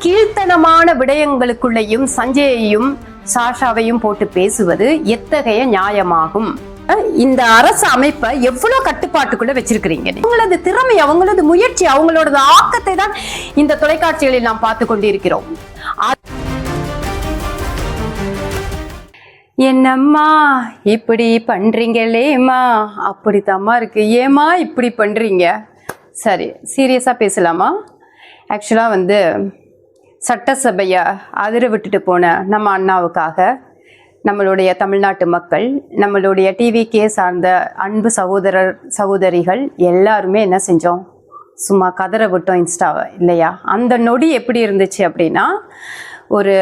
கீழ்த்தனமான விடயங்களுக்குள்ளேயும் சஞ்சயையும் சாஷாவையும் போட்டு பேசுவது எத்தகைய நியாயமாகும்? இந்த அரசு அமைப்பை எவ்வளவு கட்டுப்பாட்டுக்குள்ள வச்சிருக்கிறீங்க? அவங்களது திறமை, அவங்களது முயற்சி, அவங்களோட ஆக்கத்தை தான் இந்த தொலைக்காட்சிகளில் நாம் பார்த்து கொண்டிருக்கிறோம். என்னம்மா இப்படி பண்றீங்களேம்மா, அப்படித்தாம்மா இருக்கு, ஏமா இப்படி பண்றீங்க? சரி, சீரியஸா பேசலாமா? ஆக்சுவலா சட்டசபையை அதிர விட்டுட்டு போன நம்ம அண்ணாவுக்காக நம்மளுடைய தமிழ்நாட்டு மக்கள், நம்மளுடைய டிவிக்கே சார்ந்த அன்பு சகோதரிகள் எல்லாருமே என்ன செஞ்சோம்? சும்மா கதற விட்டோம் இன்ஸ்டாவை, இல்லையா? அந்த நொடி எப்படி இருந்துச்சு அப்படின்னா ஒரு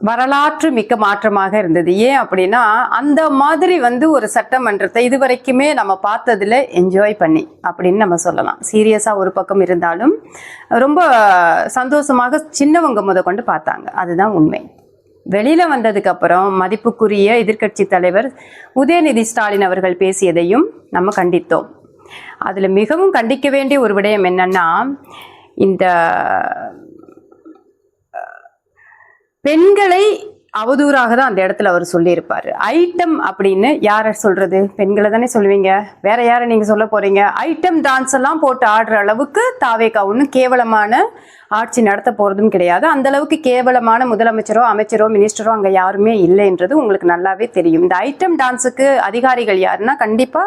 வரலாற்று மிக்க மாற்றமாக இருந்தது. ஏன் அப்படின்னா அந்த மாதிரி ஒரு சட்டமன்றத்தை இதுவரைக்குமே நம்ம பார்த்ததுல என்ஜாய் பண்ணி அப்படின்னு நம்ம சொல்லலாம். சீரியஸா ஒரு பக்கம் இருந்தாலும் ரொம்ப சந்தோஷமாக சின்னவங்க முதற்கொண்டு பார்த்தாங்க. அதுதான் உண்மை. வெளியில வந்ததுக்கு அப்புறம் மதிப்புக்குரிய எதிர்க்கட்சி தலைவர் உதயநிதி ஸ்டாலின் அவர்கள் பேசியதையும் நம்ம கண்டித்தோம். அதுல மிகவும் கண்டிக்க வேண்டிய ஒரு விடயம் என்னன்னா, இந்த பெண்களை அவதூறாக தான் அந்த இடத்துல அவர் சொல்லியிருப்பாரு. ஐட்டம் அப்படின்னு யார சொல்றது? பெண்களை தானே சொல்லுவீங்க, வேற யாரை நீங்க சொல்ல போறீங்க? ஐட்டம் டான்ஸ் எல்லாம் போட்டு ஆடுற அளவுக்கு தாவேகா ஒன்றும் கேவலமான ஆட்சி நடத்த போறதும் கிடையாது. அந்த அளவுக்கு கேவலமான முதலமைச்சரோ அமைச்சரோ மினிஸ்டரோ அங்க யாருமே இல்லைன்றது உங்களுக்கு நல்லாவே தெரியும். இந்த ஐட்டம் டான்ஸுக்கு அதிகாரிகள் யாருன்னா கண்டிப்பா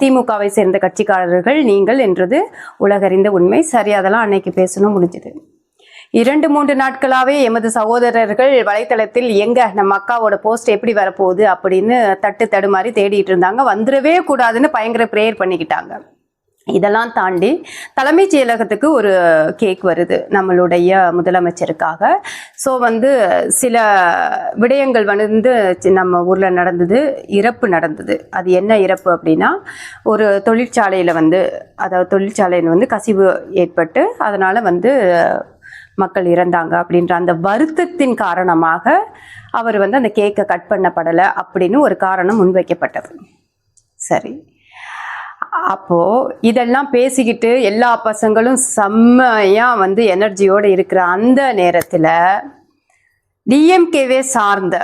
திமுகவை சேர்ந்த கட்சிக்காரர்கள் நீங்கள் என்றது உலகறிந்த உண்மை. சரி, அதெல்லாம் அன்னைக்கு பேசணும், முடிஞ்சது. 2-3 நாட்களாவே எமது சகோதரர்கள் வலைத்தளத்தில் எங்க நம்ம அக்காவோட போஸ்ட் எப்படி வரப்போகுது அப்படின்னு தடுமாறி தேடிட்டு இருந்தாங்க. வந்துடவே கூடாதுன்னு பயங்கர பிரேயர் பண்ணிக்கிட்டாங்க. இதெல்லாம் தாண்டி தலைமைச் செயலகத்துக்கு ஒரு கேக் வருது நம்மளுடைய முதலமைச்சருக்காக. ஸோ சில விடயங்கள் நம்ம ஊரில் நடந்தது, இறப்பு நடந்தது. அது என்ன இறப்பு அப்படின்னா, ஒரு தொழிற்சாலையில் அதாவது தொழிற்சாலையில் கசிவு ஏற்பட்டு அதனால் மக்கள் இறந்தாங்க அப்படின்ற அந்த வருத்தத்தின் காரணமாக அவர் அந்த கேக்கை கட் பண்ணப்படலை அப்படின்னு ஒரு காரணம் முன்வைக்கப்பட்டது. சரி, அப்போ இதெல்லாம் பேசிக்கிட்டு எல்லா பசங்களும் செம்மையா எனர்ஜியோட இருக்கிற அந்த நேரத்துல டிஎம்கேவே சார்ந்த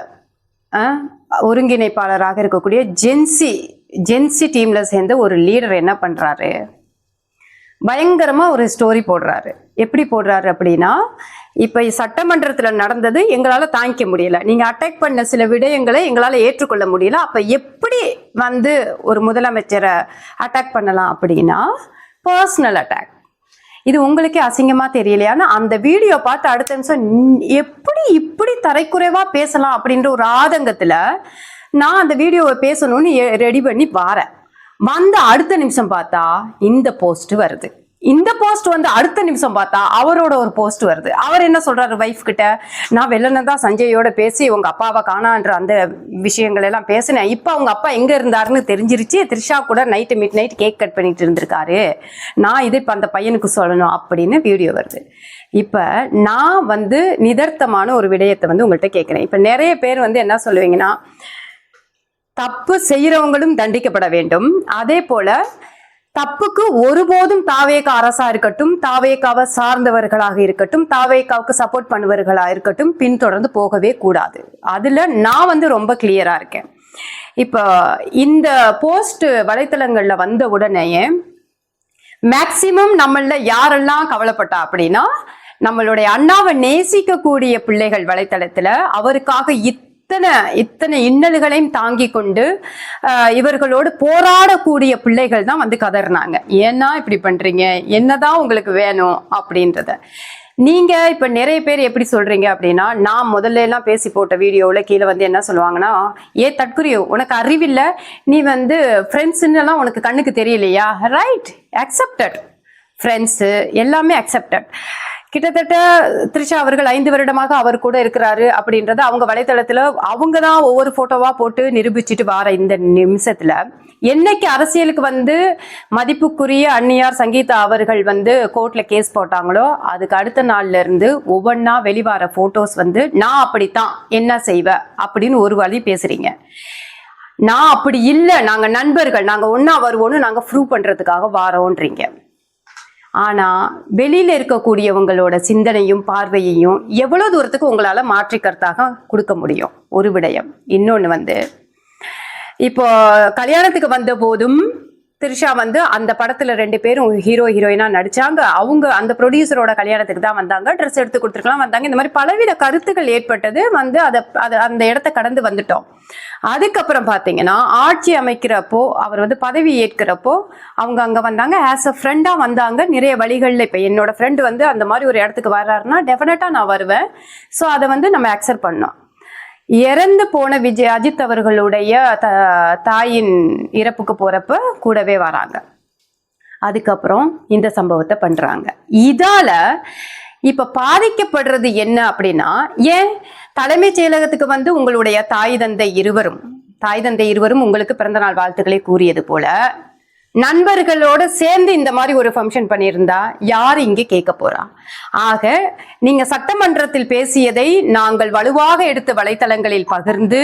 ஒருங்கிணைப்பாளராக இருக்கக்கூடிய ஜென்சி டீம்ல சேர்ந்த ஒரு லீடர் என்ன பண்றாரு? பயங்கரமா ஒரு ஸ்டோரி போடுறாரு. எப்படி போடுறாரு அப்படின்னா, இப்ப சட்டமன்றத்துல நடந்தது எங்களால தாங்கிக்க முடியல, நீங்க அட்டாக் பண்ண சில விடயங்களை எங்களால ஏற்றுக்கொள்ள முடியல, அப்ப எப்படி ஒரு முதலமைச்சரை அட்டாக் பண்ணலாம் அப்படின்னா பர்சனல் அட்டாக். இது உங்களுக்கே அசிங்கமா தெரியலையான்னு அந்த வீடியோ பார்த்து அடுத்த நிமிஷம் எப்படி இப்படி தரைக்குறைவா பேசலாம் அப்படின்ற ஒரு ஆதங்கத்துல நான் அந்த வீடியோவை பேசணும்னு ரெடி பண்ணி வாரேன். அடுத்த நிமிஷம் பார்த்தா இந்த போஸ்ட் வருது. இந்த போஸ்ட் அடுத்த நிமிஷம் பார்த்தா அவரோட ஒரு போஸ்ட் வருது. அவர் என்ன சொல்றாரு வைஃப் கிட்ட, நான் வெள்ளனதான் சஞ்சயோட பேசி உங்க அப்பாவை காணான்ற அந்த விஷயங்கள் எல்லாம் பேசினேன், இப்ப அவங்க அப்பா எங்க இருந்தாருன்னு தெரிஞ்சிருச்சு, த்ரிஷா கூட மிட் நைட் கேக் கட் பண்ணிட்டு இருந்திருக்காரு, நான் இதை இப்ப அந்த பையனுக்கு சொல்லணும் அப்படின்னு வீடியோ வருது. இப்ப நான் நிதர்த்தமான ஒரு விடயத்தை உங்கள்கிட்ட கேட்கிறேன். இப்ப நிறைய பேர் என்ன சொல்லுவீங்கன்னா, தப்பு செய்யறவங்களும் தண்டிக்கப்பட வேண்டும், அதே போல தப்புக்கு ஒருபோதும் தாவேகா அரசா இருக்கட்டும், தாவேகாவை சார்ந்தவர்களாக இருக்கட்டும், தாவேகாவுக்கு சப்போர்ட் பண்ணுவர்களா இருக்கட்டும் பின்தொடர்ந்து போகவே கூடாது. அதுல நான் ரொம்ப கிளியரா இருக்கேன். இப்ப இந்த போஸ்ட் வலைத்தளங்கள்ல வந்த உடனேயே மேக்சிமம் நம்மள யாரெல்லாம் கவலைப்பட்டா அப்படின்னா, நம்மளுடைய அண்ணாவை நேசிக்கக்கூடிய பிள்ளைகள் வலைத்தளத்துல அவருக்காக இத்தனை இன்னல்களையும் தாங்கி கொண்டு இவர்களோடு போராடக்கூடிய பிள்ளைகள் தான் கதறினாங்க. ஏன்னா இப்படி பண்றீங்க, என்னதான் உங்களுக்கு வேணும் அப்படின்றத. நீங்க இப்ப நிறைய பேர் எப்படி சொல்றீங்க அப்படின்னா, நான் முதல்ல எல்லாம் பேசி போட்ட வீடியோல கீழே என்ன சொல்லுவாங்கன்னா, தற்குறியோ உனக்கு அறிவில்ல, நீ ஃப்ரெண்ட்ஸ்ன்னு எல்லாம் உனக்கு கண்ணுக்கு தெரியலையா? Right, accepted. ஃப்ரெண்ட்ஸு எல்லாமே அக்செப்டட். கிட்டத்தட்ட த்ரிஷா அவர்கள் 5 வருடமாக அவர் கூட இருக்கிறாரு அப்படின்றத அவங்க வலைத்தளத்துல அவங்க தான் ஒவ்வொரு போட்டோவா போட்டு நிரூபிச்சுட்டு வார இந்த நிமிஷத்துல, என்னைக்கு அரசியலுக்கு மதிப்புக்குரிய அன்னியார் சங்கீதா அவர்கள் கோர்ட்ல கேஸ் போட்டாங்களோ அதுக்கு அடுத்த நாள்ல இருந்து ஒவ்வொன்னா வெளிவார போட்டோஸ் நான் அப்படித்தான் என்ன செய்வ அப்படின்னு ஒரு வழி பேசுறீங்க. நான் அப்படி இல்லை, நாங்க நண்பர்கள், நாங்க ஒன்னா வருவோம்னு நாங்க ப்ரூவ் பண்றதுக்காக வாரோன்றீங்க. ஆனா வெளியில இருக்கக்கூடியவங்களோட சிந்தனையும் பார்வையையும் எவ்வளவு தூரத்துக்கு உங்களால மாற்றி கருத்தாக கொடுக்க முடியும் ஒரு விடயம். இன்னொன்னு வந்து இப்போ கல்யாணத்துக்கு வந்த போதும் திரிஷா வந்து அந்த படத்துல 2 பேரும் ஹீரோ ஹீரோயினா நடிச்சாங்க. அவங்க அந்த ப்ரொடியூசரோட கல்யாணத்துக்கு தான் வந்தாங்க, ட்ரெஸ் எடுத்து கொடுத்துருக்கலாம் வந்தாங்க. இந்த மாதிரி பலவித கருத்துக்கள் ஏற்பட்டது. வந்து அதை அந்த இடத்த கடந்து வந்துட்டோம். அதுக்கப்புறம் பாத்தீங்கன்னா ஆட்சி அமைக்கிறப்போ அவர் வந்து பதவி ஏற்கிறப்போ அவங்க அங்க வந்தாங்க, ஆஸ் அ ஃப்ரெண்டா வந்தாங்க. நிறைய வழிகள்ல இப்ப என்னோட ஃப்ரெண்டு வந்து அந்த மாதிரி ஒரு இடத்துக்கு வர்றாருன்னா டெஃபினட்டா நான் வருவேன். ஸோ அதை வந்து நம்ம அக்செப்ட் பண்ணோம். இறந்து போன அஜித் அவர்களுடைய தாயின் இறப்புக்கு போறப்ப கூடவே வராங்க. அதுக்கப்புறம் இந்த சம்பவத்தை பண்றாங்க. இதால இப்ப பாதிக்கப்படுறது என்ன அப்படின்னா, ஏன் தலைமைச் செயலகத்துக்கு வந்து உங்களுடைய தாய் தந்தை இருவரும் உங்களுக்கு பிறந்தநாள் வாழ்த்துக்களை கூறியது போல நண்பர்களோட சேர்ந்து இந்த மாதிரி ஒரு ஃபங்க்ஷன் பண்ணியிருந்தா யார் இங்கே கேட்க போறா? ஆக நீங்க சட்டமன்றத்தில் பேசியதை நாங்கள் வலுவாக எடுத்து வலைத்தளங்களில் பகிர்ந்து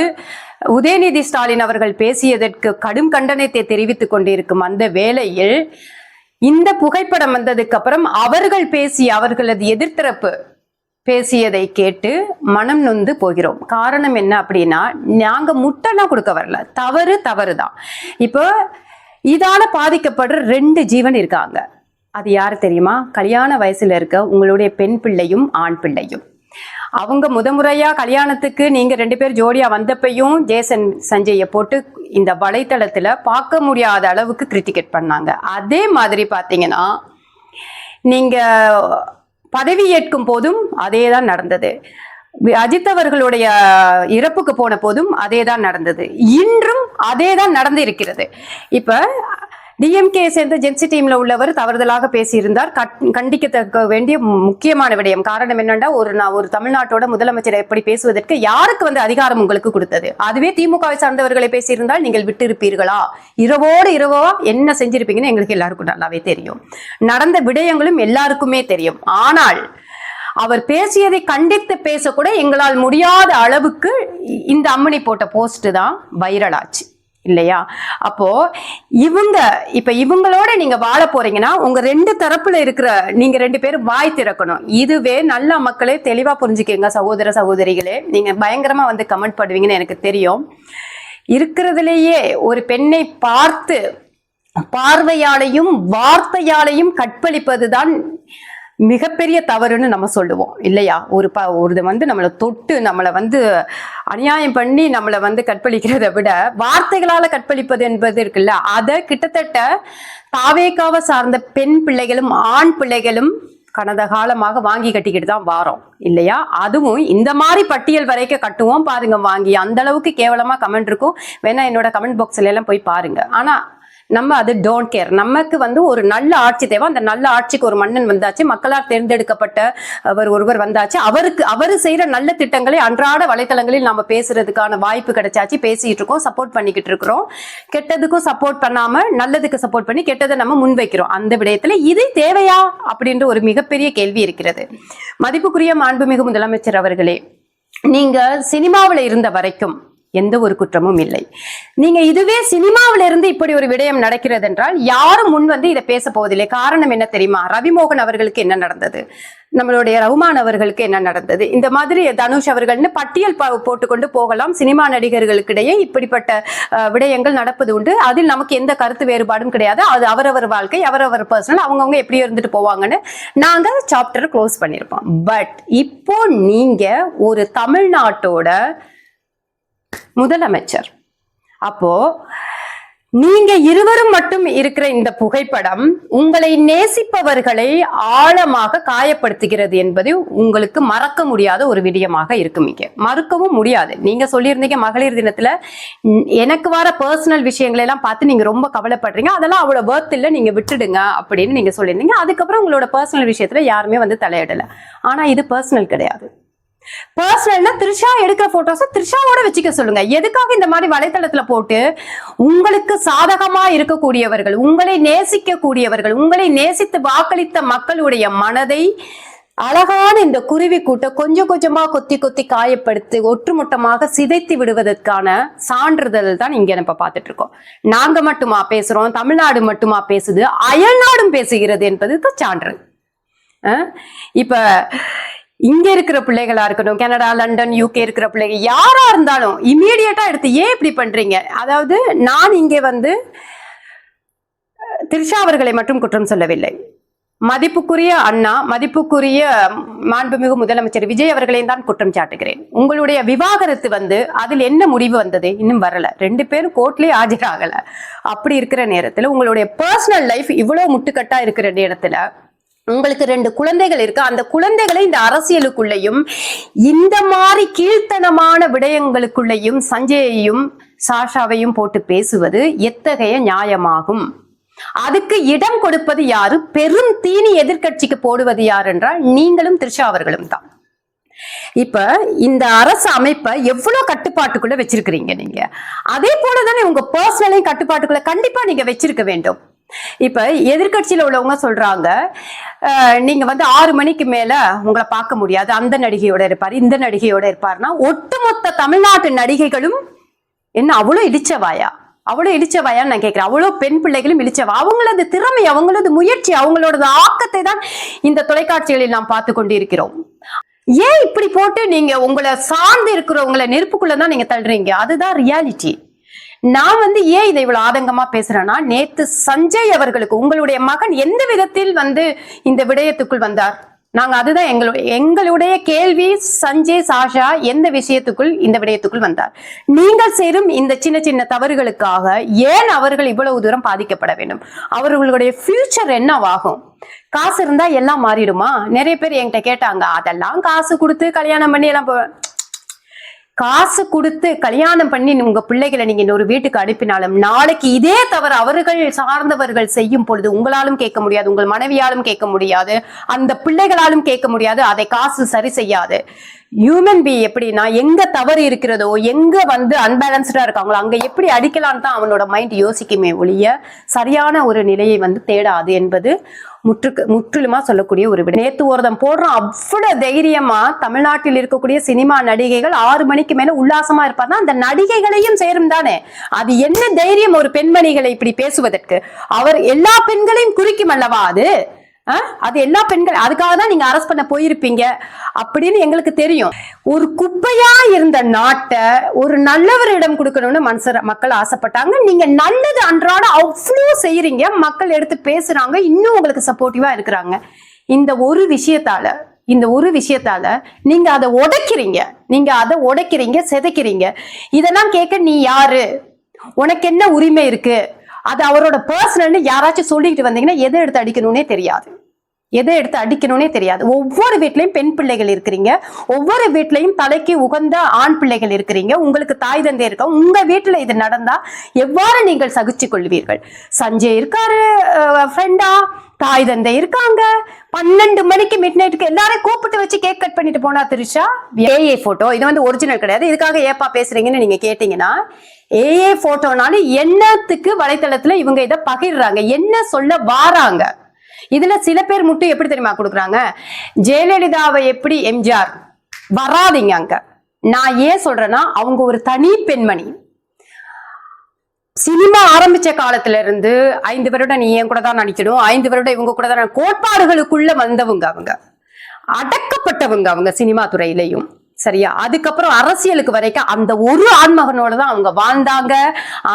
உதயநிதி ஸ்டாலின் அவர்கள் பேசியதற்கு கடும் கண்டனத்தை தெரிவித்துக் கொண்டிருக்கும் அந்த வேளையில் இந்த புகைப்படம் வந்ததுக்கு அப்புறம் அவர்கள் அவர்களது எதிர்த்தரப்பு பேசியதை கேட்டு மனம் நொந்து போகிறோம். காரணம் என்ன அப்படின்னா, நாங்க முட்டைலாம் கொடுக்க வரல, தவறுதான். இப்போ இதால பாதிக்கப்படுற 2 ஜீவன் இருக்காங்க. அது யாரு தெரியுமா? கல்யாண வயசுல இருக்க உங்களுடைய பெண் பிள்ளையும் ஆண் பிள்ளையும். அவங்க முறையா கல்யாணத்துக்கு நீங்க 2 பேர் ஜோடியா வந்தப்பையும் ஜேசன் சஞ்சய போட்டு இந்த வலைத்தளத்துல பார்க்க முடியாத அளவுக்கு கிரிட்டிகேட் பண்ணாங்க. அதே மாதிரி பாத்தீங்கன்னா நீங்க பதவி ஏற்கும் போதும் அதே தான் நடந்தது. அஜித் அவர்களுடைய இறப்புக்கு போன போதும் அதேதான் நடந்தது. இன்றும் அதேதான் நடந்து இருக்கிறது. இப்ப டிஎம்கே சேர்ந்த ஜென்சி டீம்ல உள்ளவர் தவறுதலாக பேசியிருந்தார். கண்டிக்கத்தக்க வேண்டிய முக்கியமான விடயம். காரணம் என்னன்னா, ஒரு தமிழ்நாட்டோட முதலமைச்சர் எப்படி பேசுவதற்கு யாருக்கு வந்து அதிகாரம் உங்களுக்கு கொடுத்தது? அதுவே திமுகவை சார்ந்தவர்களை பேசியிருந்தால் நீங்கள் விட்டு இருப்பீர்களா? இரவோடு இரவா என்ன செஞ்சிருப்பீங்கன்னு எங்களுக்கு எல்லாருக்கும் நல்லாவே தெரியும். நடந்த விடயங்களும் எல்லாருக்குமே தெரியும். ஆனால் அவர் பேசியதை கண்டித்து பேசக்கூட எங்களால் முடியாத அளவுக்கு இந்த அம்மணி போட்ட போஸ்ட் தான் வைரல் ஆச்சு இல்லையா? அப்போ இவங்களோட நீங்க வாழ போறீங்கன்னா உங்க 2 தரப்புல இருக்கிற நீங்க 2 பேரும் வாய் திறக்கணும். இதுவே நல்ல மக்களே தெளிவா புரிஞ்சுக்கங்க சகோதர சகோதரிகளே. நீங்க பயங்கரமா வந்து கமெண்ட் பண்ணுவீங்கன்னு எனக்கு தெரியும். இருக்கிறதுலேயே ஒரு பெண்ணை பார்த்து பார்வையாலையும் வார்த்தையாலையும் கற்பழிப்பதுதான் மிகப்பெரிய தவறுன்னு நம்ம சொல்லுவோம் இல்லையா? ஒரு வந்து நம்மளை தொட்டு நம்மளை வந்து அநியாயம் பண்ணி நம்மளை வந்து கற்பழிக்கிறத விட வார்த்தைகளால கற்பழிப்பது என்பது இருக்குல்ல, அதை கிட்டத்தட்ட தாவேக்காவை சார்ந்த பெண் பிள்ளைகளும் ஆண் பிள்ளைகளும் கடந்த காலமாக வாங்கி கட்டிக்கிட்டு தான் வாரோம் இல்லையா? அதுவும் இந்த மாதிரி பட்டியல் வரைக்கும் கட்டுவோம் பாருங்க வாங்கி. அந்த அளவுக்கு கேவலமா கமெண்ட் இருக்கும். வேணா என்னோட கமெண்ட் பாக்ஸ்ல எல்லாம் போய் பாருங்க. ஆனா நம்ம அது டோன்ட் கேர். நமக்கு வந்து ஒரு நல்ல ஆட்சி தேவை. அந்த நல்ல ஆட்சிக்கு ஒரு மன்னன் வந்தாச்சு, மக்களால் தேர்ந்தெடுக்கப்பட்ட ஒருவர் வந்தாச்சு. அவரு செய்யற நல்ல திட்டங்களை அன்றாட வலைத்தளங்களில் நாம பேசுறதுக்கான வாய்ப்பு கிடைச்சாச்சு. பேசிட்டு இருக்கோம், சப்போர்ட் பண்ணிக்கிட்டு இருக்கிறோம். கெட்டதுக்கும் சப்போர்ட் பண்ணாம நல்லதுக்கு சப்போர்ட் பண்ணி கெட்டதை நம்ம முன்வைக்கிறோம். அந்த விடயத்துல இது தேவையா அப்படின்ற ஒரு மிகப்பெரிய கேள்வி இருக்கிறது. மதிப்புக்குரிய மாண்புமிகு முதலமைச்சர் அவர்களே, நீங்க சினிமாவில் இருந்த வரைக்கும் எந்த ஒரு குற்றமும் இல்லை. நீங்க இதுவே சினிமாவில இருந்து இப்படி ஒரு விடயம் நடக்கிறது என்றால் யாரும் முன் வந்து இதை பேச போவதில்லை. காரணம் என்ன தெரியுமா? ரவிமோகன் அவர்களுக்கு என்ன நடந்தது, நம்மளுடைய ரகுமான் அவர்களுக்கு என்ன நடந்தது, இந்த மாதிரி தனுஷ் அவர்கள்னு பட்டியல் போட்டுக்கொண்டு போகலாம். சினிமா நடிகர்களுக்கிடையே இப்படிப்பட்ட விடயங்கள் நடப்பது உண்டு. அதில் நமக்கு எந்த கருத்து வேறுபாடும் கிடையாது. அது அவரவர் வாழ்க்கை, அவரவர் பர்சனல், அவங்கவுங்க எப்படி இருந்துட்டு போவாங்கன்னு நாங்க சாப்டர் க்ளோஸ் பண்ணிருப்போம். பட் இப்போ நீங்க ஒரு தமிழ்நாட்டோட முதலமைச்சர், அப்போ நீங்க இருவரும் மட்டும் இருக்கிற இந்த புகைப்படம் உங்களை நேசிப்பவர்களை ஆழமாக காயப்படுத்துகிறது என்பது உங்களுக்கு மறக்க முடியாத ஒரு விடயமாக இருக்கும். இங்க மறுக்கவும் முடியாது. நீங்க சொல்லியிருந்தீங்க மகளிர் தினத்துல எனக்கு வர பர்சனல் விஷயங்களை எல்லாம் பார்த்து நீங்க ரொம்ப கவலைப்படுறீங்க, அதெல்லாம் அவ்வளவு வர்த் இல்ல, நீங்க விட்டுடுங்க அப்படின்னு நீங்க சொல்லியிருந்தீங்க. அதுக்கப்புறம் உங்களோட பர்சனல் விஷயத்துல யாருமே வந்து தலையிடல. ஆனா இது பர்சனல் கிடையாது. பர்சனல்னா திரிஷா எடுக்கிற போட்டோஸை திரிஷாவோட வச்சுக்க சொல்லுங்க. எதுக்காக இந்த மாதிரி வலைத்தளத்துல போட்டு உங்களுக்கு சாதகமா இருக்கக்கூடியவர்கள், உங்களை நேசிக்க கூடியவர்கள், உங்களை நேசித்து வாக்களித்த மக்களுடைய மனதை அழகான இந்த குருவி கூட்ட கொஞ்சம் கொஞ்சமா கொத்தி கொத்தி காயப்படுத்தி ஒட்டுமொத்தமாக சிதைத்து விடுவதற்கான சான்றிதழ் தான் இங்க நம்ம பார்த்துட்டு இருக்கோம். நாங்க மட்டுமா பேசுறோம், தமிழ்நாடு மட்டுமா பேசுது, அயல்நாடும் பேசுகிறது என்பதுக்கு சான்று. இப்ப இங்க இருக்கிற பிள்ளைகளா இருக்கட்டும், கனடா, லண்டன், யூகே இருக்கிற பிள்ளைகள் யாரா இருந்தாலும் இமீடியட்டா எடுத்து ஏன் இப்படி பண்றீங்க? அதாவது நான் இங்கே திரிஷா அவர்களை மட்டும் குற்றம் சொல்லவில்லை. மதிப்புக்குரிய அண்ணா, மதிப்புக்குரிய மாண்புமிகு முதலமைச்சர் விஜய் அவர்களையும் தான் குற்றம் சாட்டுகிறேன். உங்களுடைய விவாகரத்து அதில் என்ன முடிவு வந்தது? இன்னும் வரல. 2 பேரும் கோர்ட்லயே ஆஜராகல. அப்படி இருக்கிற நேரத்துல உங்களுடைய பர்சனல் லைஃப் இவ்வளவு முட்டுக்கட்டா இருக்கிற நேரத்துல உங்களுக்கு 2 குழந்தைகள் இருக்கு. அந்த குழந்தைகளை இந்த அரசியலுக்குள்ளேயும் இந்த மாதிரி கீழ்த்தனமான விடயங்களுக்குள்ளேயும் சஞ்சயையும் சாஷாவையும் போட்டு பேசுவது எத்தகைய நியாயமாகும்? அதுக்கு இடம் கொடுப்பது யாரு? பெரும் தீனி எதிர்கட்சிக்கு போடுவது யார் என்றால் நீங்களும் திரிஷா அவர்களும் தான். இப்ப இந்த அரசு அமைப்பை எவ்வளவு கட்டுப்பாட்டுக்குள்ள வச்சிருக்கிறீங்க நீங்க. அதே போலதானே உங்க பர்சனலையும் கட்டுப்பாட்டுக்குள்ள கண்டிப்பா நீங்க வச்சிருக்க வேண்டும். இப்ப எதிர்கட்சியில உள்ளவங்க சொல்றாங்க, நீங்க 6 மணிக்கு மேல உங்களை பார்க்க முடியாது, அந்த நடிகையோட இருப்பாரு, இந்த நடிகையோட இருப்பாருன்னா ஒட்டுமொத்த தமிழ்நாட்டு நடிகைகளும் என்ன அவ்வளவு இடிச்சவாயா? அவ்வளவு இழிச்சவாயான்னு நான் கேட்கிறேன். அவ்வளவு பெண் பிள்ளைகளும் இழிச்சவா. அவங்களது திறமை, அவங்களது முயற்சி, அவங்களோட ஆக்கத்தை தான் இந்த தொலைக்காட்சிகளில் நாம் பார்த்து கொண்டிருக்கிறோம். ஏன் இப்படி போட்டு நீங்க உங்களை சார்ந்து இருக்கிறவங்களை நெருப்புக்குள்ளதான் நீங்க தள்ளுறீங்க? அதுதான் ரியாலிட்டி. நான் ஏன் இதை இவ்வளவு ஆதங்கமா பேசுறேன்னா, நேத்து சஞ்சய் அவர்களுக்கு உங்களுடைய மகன் எந்த விதத்தில் இந்த விடயத்துக்குள் வந்தார்? நாங்க அதுதான் எங்களுடைய கேள்வி. சஞ்சய், சாஷா எந்த விஷயத்துக்குள் இந்த விடயத்துக்குள் வந்தார்? நீங்கள் சேரும் இந்த சின்ன சின்ன தவறுகளுக்காக ஏன் அவர்கள் இவ்வளவு தூரம் பாதிக்கப்பட வேண்டும்? அவர்களுடைய ஃபியூச்சர் என்னவாகும்? காசு இருந்தா எல்லாம் மாறிடுமா? நிறைய பேர் என்கிட்ட கேட்டாங்க, அதெல்லாம் காசு கொடுத்து கல்யாணம் பண்ணி எல்லாம் காசு கொடுத்து கல்யாணம் பண்ணி உங்க பிள்ளைகளை நீங்க இன்னொரு வீட்டுக்கு அனுப்பினாலும் நாளைக்கு இதே தவிர அவர்கள் சார்ந்தவர்கள் செய்யும் பொழுது உங்களாலும் கேட்க முடியாது, உங்கள் மனைவியாலும் கேட்க முடியாது, அந்த பிள்ளைகளாலும் கேட்க முடியாது. அதை காசு சரி செய்யாது. ஹியூமன் பீ எப்படின்னா, எங்க தவறு இருக்கிறதோ, எங்க அன்பேலன்ஸ்டா இருக்காங்களோ அங்க எப்படி அடிக்கலான்னு தான் அவனோட மைண்ட் யோசிக்குமே ஒழிய சரியான ஒரு நிலையை தேடாது என்பது முற்றிலுமா சொல்லக்கூடிய ஒரு விட. நேத்து ஒருத்தன் போடுறான், அவ்வளவு தைரியமா தமிழ்நாட்டில் இருக்கக்கூடிய சினிமா நடிகைகள் 6 மணிக்கு மேல உல்லாசமா இருப்பார்னா அந்த நடிகைகளையும் சேரும் தானே. அது என்ன தைரியம் ஒரு பெண்மணிகளை இப்படி பேசுவதற்கு? அவர் எல்லா பெண்களையும் குறிக்கும் அல்லவா அது? அது எல்லா பெண்கள், அதுக்காக தான் நீங்க அரெஸ்ட் பண்ண போயிருப்பீங்க அப்படின்னு எங்களுக்கு தெரியும். ஒரு குப்பையா இருந்த நாட்டை ஒரு நல்லவரிடம் கொடுக்கணும்னு மக்கள் ஆசைப்பட்டாங்க. நீங்க நல்லது அன்றாட அவ்வளவு செய்யறீங்க, மக்கள் எடுத்து பேசுறாங்க, இன்னும் உங்களுக்கு சப்போர்ட்டிவா இருக்கிறாங்க. இந்த ஒரு விஷயத்தால நீங்க அதை உடைக்கிறீங்க, சிதைக்கிறீங்க. இதெல்லாம் கேட்க நீ யாரு? உனக்கு என்ன உரிமை இருக்கு? அது அவரோட பர்சனல்னு யாராச்சும் சொல்லிட்டு வந்தீங்கன்னா எதை எடுத்து அடிக்கணும்னே தெரியாது. ஒவ்வொரு வீட்லயும் பெண் பிள்ளைகள் இருக்கிறீங்க, ஒவ்வொரு வீட்லயும் தலைக்கு உகந்த ஆண் பிள்ளைகள் இருக்கிறீங்க, உங்களுக்கு தாய் தந்தை இருக்க. உங்க வீட்டுல இது நடந்தா எவ்வாறு நீங்கள் சகிச்சு கொள்வீர்கள்? சஞ்சய் இருக்காரு ஃப்ரெண்டா, தாய் தந்தை இருக்காங்க, 12 மணிக்கு மிட் நைட்டுக்கு எல்லாரையும் கூப்பிட்டு வச்சு கேக் கட் பண்ணிட்டு போனா திரிஷா. ஏஏ போட்டோ இது ஒரிஜினல் கிடையாது, இதுக்காக ஏப்பா பேசுறீங்கன்னு நீங்க கேட்டீங்கன்னா, ஏஏ போட்டோனாலும் என்னத்துக்கு வலைத்தளத்துல இவங்க இதை பகிர்றாங்க, என்ன சொல்ல வாராங்க? இதுல சில பேர் மட்டும் எப்படி தெரியுமா கொடுக்குறாங்க? ஜெயலலிதாவை எப்படி எம்ஜிஆர் வராதிங்க அங்க. நான் ஏன் சொல்றேன்னா, அவங்க ஒரு தனி பெண்மணி. சினிமா ஆரம்பிச்ச காலத்துல இருந்து 5 வருடம் நீ என் கூட தான் நடிக்கணும், 5 வருடம் இவங்க கூட தான், கோட்பாடுகளுக்குள்ள வந்தவங்க, அவங்க அடக்கப்பட்டவங்க, அவங்க சினிமா துறையிலையும். சரியா? அதுக்கப்புறம் அரசியலுக்கு வரைக்கும் அந்த ஒரு ஆண்மகனோட தான் அவங்க வாழ்ந்தாங்க.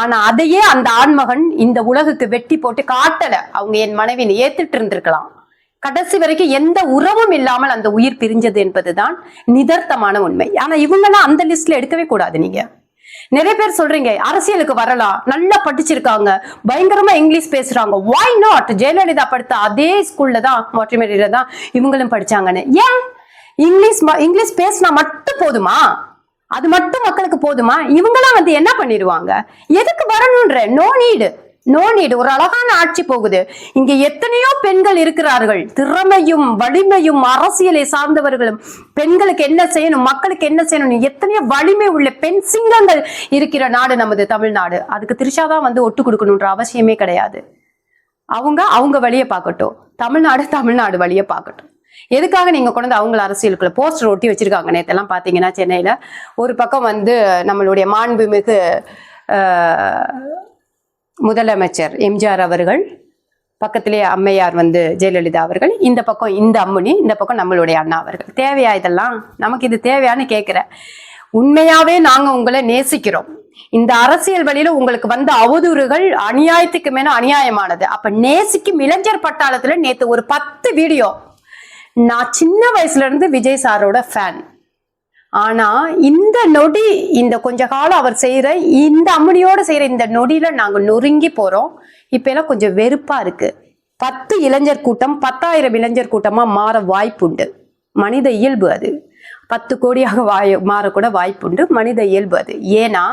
ஆனா அதையே அந்த ஆண்மகன் இந்த உலகுக்கு வெட்டி போட்டு காட்டல. அவங்க என் மனைவியை ஏத்துட்டு இருந்திருக்கலாம். கடைசி வரைக்கும் எந்த உறவும் இல்லாமல் அந்த உயிர் பிரிஞ்சது என்பதுதான் நிதர்த்தமான உண்மை. ஆனா இவங்கெல்லாம் அந்த லிஸ்ட்ல எடுக்கவே கூடாது. நீங்க நிறைய பேர் சொல்றீங்க அரசியலுக்கு வரலாம், நல்லா படிச்சிருக்காங்க, பயங்கரமா இங்கிலீஷ் பேசுறாங்க. why not? ஜெயலலிதா படித்த அதே ஸ்கூல்ல தான், மொட்டமேரியில தான் இவங்களும் படிச்சாங்கன்னு. ஏன் இங்கிலீஷ் பேசினா மட்டும் போதுமா? அது மட்டும் மக்களுக்கு போதுமா? இவங்கெல்லாம் என்ன பண்ணிடுவாங்க? எதுக்கு வரணும்ன்ற? No need. ஒரு அழகான ஆட்சி போகுது. இங்க எத்தனையோ பெண்கள் இருக்கிறார்கள், திறமையும் வலிமையும் அரசியலை சார்ந்தவர்களும். பெண்களுக்கு என்ன செய்யணும், மக்களுக்கு என்ன செய்யணும், எத்தனையோ வலிமை உள்ள பெண் சிங்கங்கள் இருக்கிற நாடு நமது தமிழ்நாடு. அதுக்கு திரிஷாதான் ஒட்டு கொடுக்கணும்ன்ற அவசியமே கிடையாது. அவங்க வழியை பார்க்கட்டும், தமிழ்நாடு வழியை பார்க்கட்டும். எதுக்காக நீங்க கொண்டு வந்து அவங்கள அரசியலுக்குள்ள போஸ்டர் ஒட்டி வச்சிருக்காங்க? நேத்தெல்லாம் பாத்தீங்கன்னா சென்னையில ஒரு பக்கம் வந்து நம்மளுடைய மாண்புமிகு முதலமைச்சர் எம்ஜிஆர் அவர்கள், பக்கத்திலே அம்மையார் வந்து ஜெயலலிதா அவர்கள், இந்த பக்கம் இந்த அம்முனி, இந்த பக்கம் நம்மளுடைய அண்ணா அவர்கள். தேவையா இதெல்லாம்? நமக்கு இது தேவையான்னு கேட்கிறேன். உண்மையாவே நாங்க உங்களை நேசிக்கிறோம். இந்த அரசியல் வழியில உங்களுக்கு வந்த அவதூறுகள் அநியாயத்துக்கு மேல அநியாயமானது. அப்ப நேசிக்கும் இளைஞர் பட்டாளத்துல நேத்து ஒரு 10 வீடியோ. நான் சின்ன வயசுல இருந்து விஜய் சாரோட ஃபேன். ஆனா இந்த நொடி, இந்த கொஞ்ச காலம் அவர் செய்யற இந்த அம்மனியோட செய்யற இந்த நொடியில நாங்க நொறுங்கி போறோம். இப்ப எல்லாம் கொஞ்சம் வெறுப்பா இருக்கு. 10 இளைஞர் கூட்டம் 10,000 இளைஞர் கூட்டமா மாற வாய்ப்புண்டு. மனித இயல்பு அது. 10 கோடியாக மாறக்கூட வாய்ப்புண்டு. மனித இயல்பு அது. ஏன்னா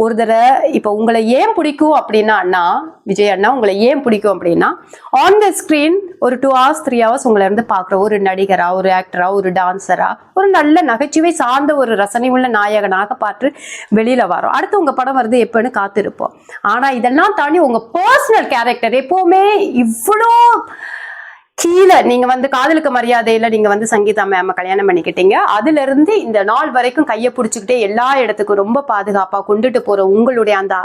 ஒரு தடவை இப்ப உங்களை ஏன் பிடிக்கும் அப்படின்னா அண்ணா, விஜய் அண்ணா உங்களை ஏன் பிடிக்கும் அப்படின்னா, ஆன் த ஸ்கிரீன் ஒரு 2 hours 3 hours உங்களை இருந்து பாக்குற ஒரு நடிகரா, ஒரு ஆக்டரா, ஒரு டான்சரா, ஒரு நல்ல நகைச்சுவை சார்ந்த ஒரு ரசனை உள்ள நாயகனாக பார்த்து வெளியில வரோம். அடுத்து உங்க படம் வருது எப்பன்னு காத்திருப்போம். ஆனா இதெல்லாம் தாண்டி உங்க பர்சனல் கேரக்டர் எப்பவுமே இவ்வளோ கீழே. நீங்க வந்து காதலுக்கு மரியாதையில நீங்க வந்து சங்கீதா மேம கல்யாணம் பண்ணிக்கிட்டீங்க. அதுல இருந்து இந்த நாள் வரைக்கும் கையை பிடிச்சுக்கிட்டே எல்லா இடத்துக்கும் ரொம்ப பாதுகாப்பா கொண்டுட்டு போற உங்களுடைய அந்த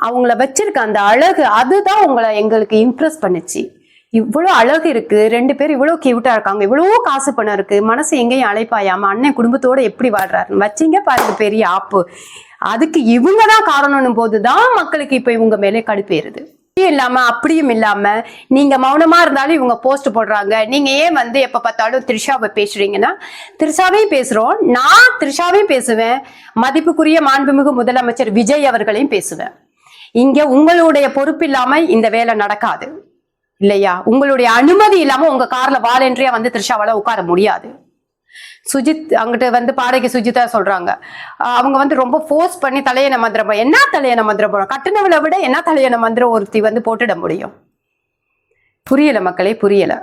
அவங்கள வச்சிருக்க அந்த அழகு, அதுதான் உங்களை எங்களுக்கு இம்ப்ரெஸ் பண்ணுச்சு. இவ்வளவு அழகு இருக்கு, 2 பேர் இவ்வளவு கியூட்டா இருக்காங்க, இவ்வளவு காசு பணம் இருக்கு, மனசு எங்கேயும் அழைப்பாயாம அண்ணன் குடும்பத்தோட எப்படி வாழ்றாரு வச்சிங்க பாருங்க, பெரிய ஆப்பு. அதுக்கு இவங்கதான் காரணம்னு போதுதான் மக்களுக்கு இப்ப இவங்க மேலே கடுப்பேறுது. இல்லாம அப்படியும் இல்லாம நீங்க மௌனமா இருந்தாலும் இவங்க போஸ்ட் போடுறாங்க. நீங்க ஏன் வந்து எப்ப பார்த்தாலும் த்ரிஷாவை பேசுறீங்கன்னா, த்ரிஷாவையும் பேசுறோம், நான் த்ரிஷாவையும் பேசுவேன், மதிப்புக்குரிய மாண்புமிகு முதலமைச்சர் விஜய் அவர்களையும் பேசுவேன். இங்க உங்களுடைய பொறுப்பு இல்லாம இந்த வேலை நடக்காது இல்லையா? உங்களுடைய அனுமதி இல்லாம உங்க கார்ல வாலண்டரியா வந்து த்ரிஷாவால உட்கார முடியாது. சுஜித் அங்கிட்ட வந்து பாடகி சுஜிதா சொல்றாங்க, அவங்க வந்து ரொம்ப ஃபோர்ஸ் பண்ணி தலையண மந்திரம். என்ன தலையண மந்திரம் போறோம்? கட்டுனவளை விட என்ன தலையண மந்திரம் ஒருத்தி வந்து போட்டுட முடியும்? புரியல மக்களே, புரியல.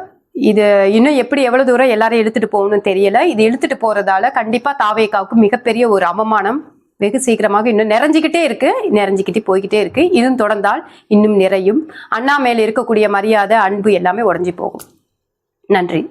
இது இன்னும் எப்படி எவ்வளவு தூரம் எல்லாரும் இழுத்துட்டு போகணும்னு தெரியல. இது இழுத்துட்டு போறதால கண்டிப்பா தாவேகாவுக்கு மிகப்பெரிய ஒரு அவமானம் வெகு சீக்கிரமாக இன்னும் நிறைஞ்சிக்கிட்டே இருக்கு, நிறைஞ்சிக்கிட்டே போய்கிட்டே இருக்கு. இதுவும் தொடர்ந்தால் இன்னும் நிறையும். அண்ணா மேல இருக்கக்கூடிய மரியாதை, அன்பு எல்லாமே உடைஞ்சு போகும். நன்றி.